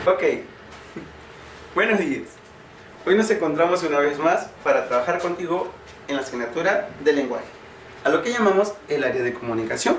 Ok, buenos días. Hoy nos encontramos una vez más para trabajar contigo en la asignatura de lenguaje, a lo que llamamos el área de comunicación.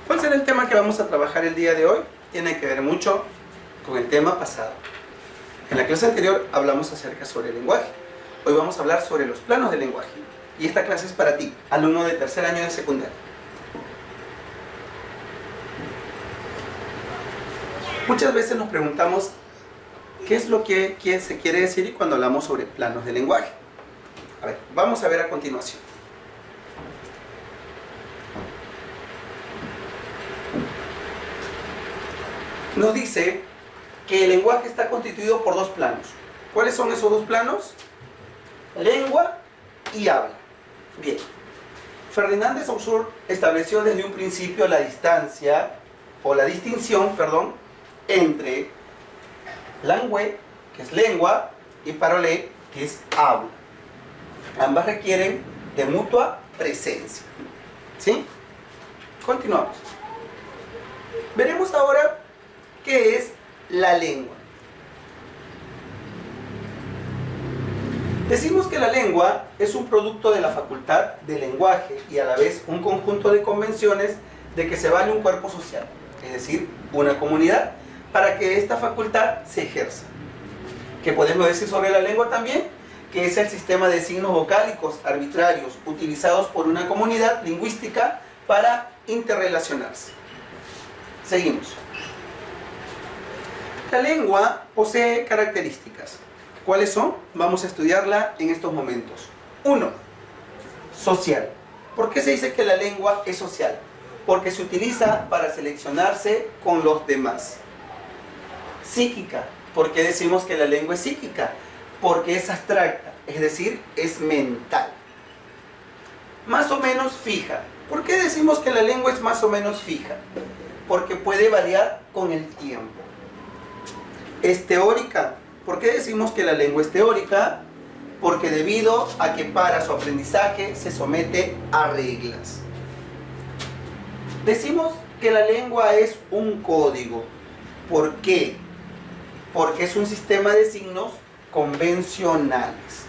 ¿Cuál será el tema que vamos a trabajar el día de hoy? Tiene que ver mucho con el tema pasado. En la clase anterior hablamos acerca sobre el lenguaje. Hoy vamos a hablar sobre los planos del lenguaje. Y esta clase es para ti, alumno de tercer año de secundaria. Muchas veces nos preguntamos qué es lo que se quiere decir cuando hablamos sobre planos de lenguaje. A ver, vamos a ver a continuación. Nos dice que el lenguaje está constituido por dos planos. ¿Cuáles son esos dos planos? Lengua y habla. Bien. Ferdinand de Saussure estableció desde un principio la distancia, o la distinción, perdón, entre langue, que es lengua, y parole, que es habla. Ambas requieren de mutua presencia. ¿Sí? Continuamos. Veremos ahora qué es la lengua. Decimos que la lengua es un producto de la facultad del lenguaje y a la vez un conjunto de convenciones de que se vale un cuerpo social, es decir, una comunidad, para que esta facultad se ejerza. ¿Qué podemos decir sobre la lengua también? Que es el sistema de signos vocálicos arbitrarios utilizados por una comunidad lingüística para interrelacionarse. Seguimos. La lengua posee características. ¿Cuáles son? Vamos a estudiarla en estos momentos. 1. Social. ¿Por qué se dice que la lengua es social? Porque se utiliza para seleccionarse con los demás. Psíquica. ¿Por qué decimos que la lengua es psíquica? Porque es abstracta, es decir, es mental. Más o menos fija. ¿Por qué decimos que la lengua es más o menos fija? Porque puede variar con el tiempo. Es teórica. ¿Por qué decimos que la lengua es teórica? Porque debido a que para su aprendizaje se somete a reglas. Decimos que la lengua es un código. ¿Por qué? Porque es un sistema de signos convencionales.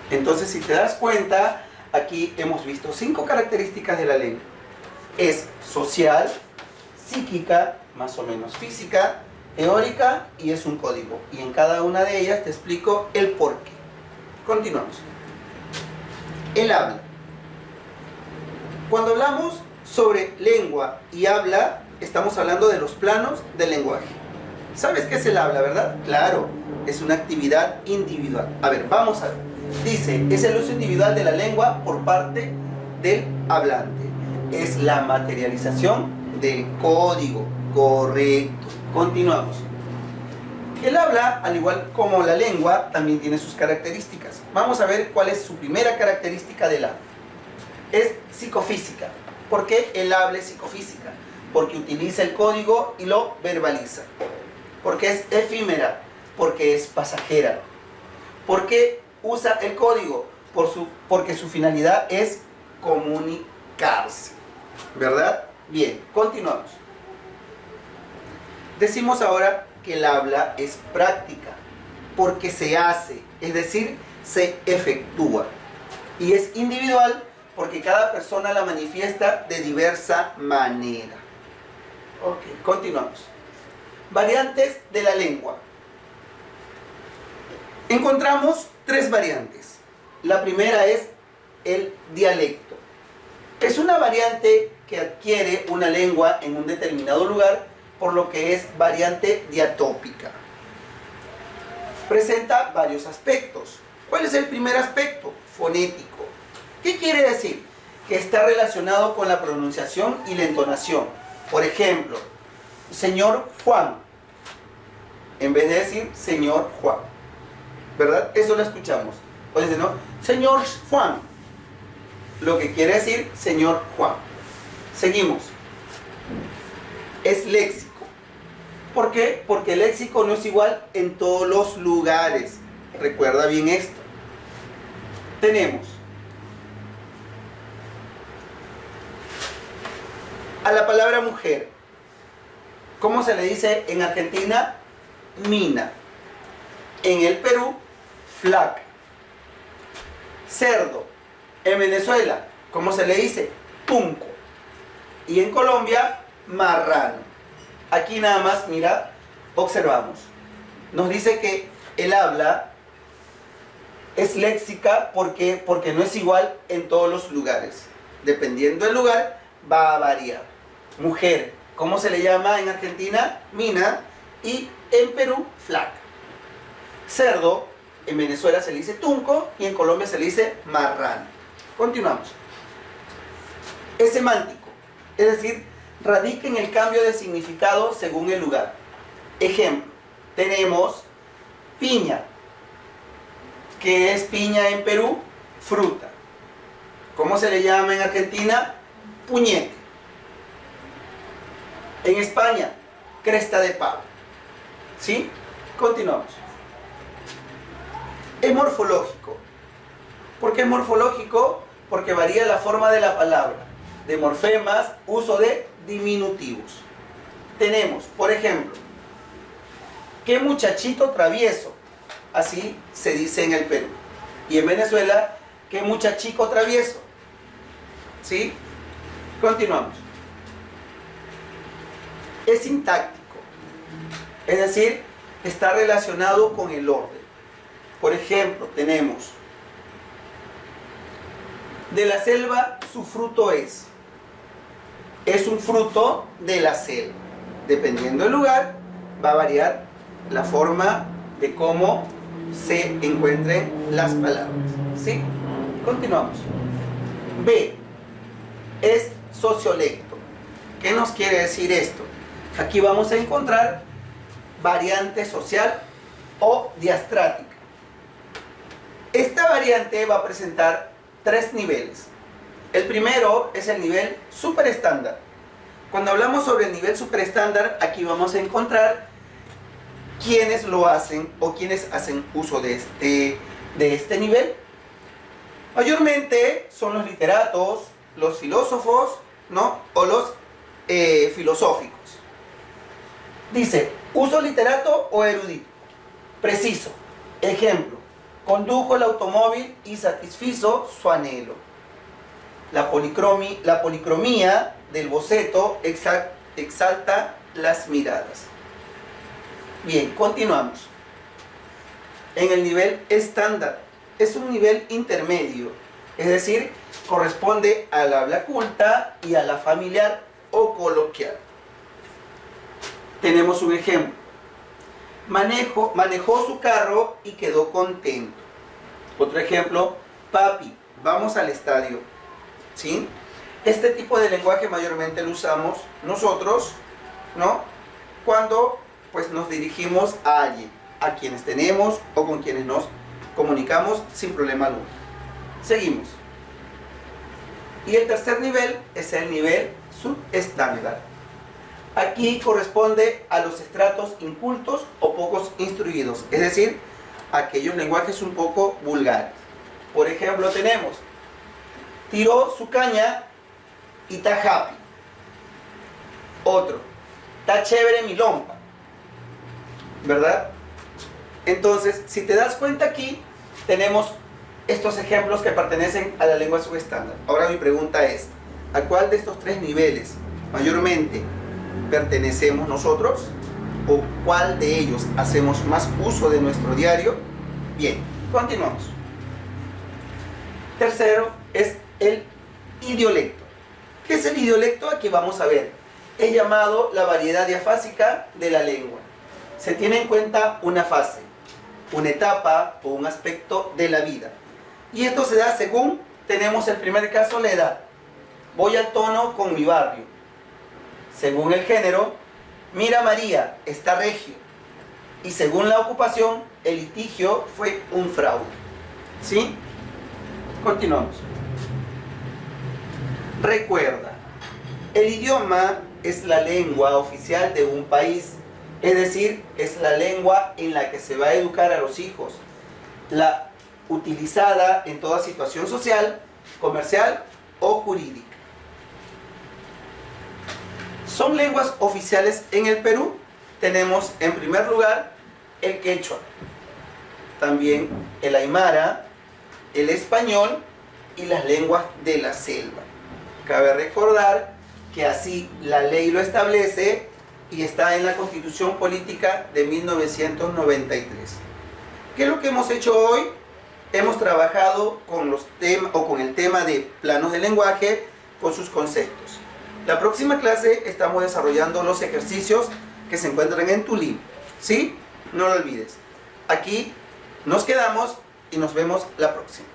Entonces, si te das cuenta, aquí hemos visto 5 características de la lengua. Es social, psíquica, más o menos física, teórica y es un código. Y en cada una de ellas te explico el porqué. Continuamos. El habla. Cuando hablamos sobre lengua y habla, estamos hablando de los planos del lenguaje. ¿Sabes qué es el habla, verdad? Claro, es una actividad individual. A ver, vamos a ver. Dice, es el uso individual de la lengua por parte del hablante. Es la materialización del código. Correcto. Continuamos. El habla, al igual como la lengua, también tiene sus características. Vamos a ver cuál es su primera característica del habla. Es psicofísica. ¿Por qué el habla es psicofísica? Porque utiliza el código y lo verbaliza. Porque es efímera. Porque es pasajera. ¿Por qué usa el código? Porque su finalidad es comunicarse. ¿Verdad? Bien, continuamos. Decimos ahora que el habla es práctica, porque se hace, es decir, se efectúa. Y es individual porque cada persona la manifiesta de diversa manera. Ok, continuamos. Variantes de la lengua. Encontramos 3 variantes. La primera es el dialecto. Es una variante que adquiere una lengua en un determinado lugar, por lo que es variante diatópica. Presenta varios aspectos. ¿Cuál es el primer aspecto? Fonético. ¿Qué quiere decir? Que está relacionado con la pronunciación y la entonación. Por ejemplo, señor Juan, en vez de decir señor Juan. ¿Verdad? Eso lo escuchamos. O dice, ¿no? Señor Juan. Lo que quiere decir señor Juan. Seguimos. Es léxico. ¿Por qué? Porque el léxico no es igual en todos los lugares. Recuerda bien esto. Tenemos a la palabra mujer. ¿Cómo se le dice en Argentina? mina. En el Perú, flaca. Cerdo. En Venezuela, ¿cómo se le dice? Tunco. Y en Colombia, marrano. Aquí nada más, mira, observamos. Nos dice que el habla es léxica porque no es igual en todos los lugares. Dependiendo del lugar, va a variar. Mujer, ¿cómo se le llama en Argentina? Mina. Y en Perú, flaca. Cerdo, en Venezuela se le dice tunco y en Colombia se le dice marrano. Continuamos. Es semántico, es decir, radica en el cambio de significado según el lugar. Ejemplo, tenemos piña. ¿Qué es piña en Perú? Fruta. ¿Cómo se le llama en Argentina? Puñete. En España, cresta de pavo. ¿Sí? Continuamos. Es morfológico. ¿Por qué es morfológico? Porque varía la forma de la palabra. De morfemas, uso de diminutivos. Tenemos, por ejemplo, qué muchachito travieso. Así se dice en el Perú. Y en Venezuela, qué muchachico travieso. ¿Sí? Continuamos. Es sintáctico. Es decir, está relacionado con el orden. Por ejemplo, tenemos: de la selva su fruto es. Es un fruto de la selva. Dependiendo del lugar, va a variar la forma de cómo se encuentren las palabras. ¿Sí? Continuamos. B. Es sociolecto. ¿Qué nos quiere decir esto? Aquí vamos a encontrar variante social o diastrática. Esta variante va a presentar 3 niveles. El primero es el nivel superestándar. Cuando hablamos sobre el nivel superestándar, aquí vamos a encontrar quienes lo hacen o quienes hacen uso de este nivel. Mayormente son los literatos, los filósofos, ¿no? O los filosóficos. Dice, uso literato o erudito. Preciso. Ejemplo, condujo el automóvil y satisfizo su anhelo. La policromía del boceto exalta las miradas. Bien, continuamos. En el nivel estándar, es un nivel intermedio, es decir, corresponde al habla culta y a la familiar o coloquial. Tenemos un ejemplo. Manejó su carro y quedó contento. Otro ejemplo, papi, vamos al estadio. ¿Sí? Este tipo de lenguaje mayormente lo usamos nosotros, ¿no? Cuando pues nos dirigimos a alguien, a quienes tenemos o con quienes nos comunicamos sin problema alguno. Seguimos. Y el tercer nivel es el nivel subestándar. Aquí corresponde a los estratos incultos o pocos instruidos, es decir, aquellos lenguajes un poco vulgares. Por ejemplo, tenemos: tiró su caña y está happy. Otro: está chévere mi lompa. ¿Verdad? Entonces, si te das cuenta, aquí tenemos estos ejemplos que pertenecen a la lengua subestándar. Ahora mi pregunta es: ¿a cuál de estos 3 niveles mayormente pertenecemos nosotros? ¿O cuál de ellos hacemos más uso de nuestro diario? Bien, continuamos. Tercero es el idiolecto. ¿Qué es el idiolecto? Aquí vamos a ver. Es llamado la variedad diafásica de la lengua. Se tiene en cuenta una fase, una etapa o un aspecto de la vida. Y esto se da según, tenemos el primer caso, la edad. Voy al tono con mi barrio. Según el género, mira María, está regio. Y según la ocupación, el litigio fue un fraude. ¿Sí? Continuamos. Recuerda, el idioma es la lengua oficial de un país. Es decir, es la lengua en la que se va a educar a los hijos. La utilizada en toda situación social, comercial o jurídica. ¿Son lenguas oficiales en el Perú? Tenemos en primer lugar el quechua, también el aymara, el español y las lenguas de la selva. Cabe recordar que así la ley lo establece y está en la Constitución Política de 1993. ¿Qué es lo que hemos hecho hoy? Hemos trabajado con el tema de planos de lenguaje, con sus conceptos. La próxima clase estamos desarrollando los ejercicios que se encuentran en tu libro, ¿sí? No lo olvides. Aquí nos quedamos y nos vemos la próxima.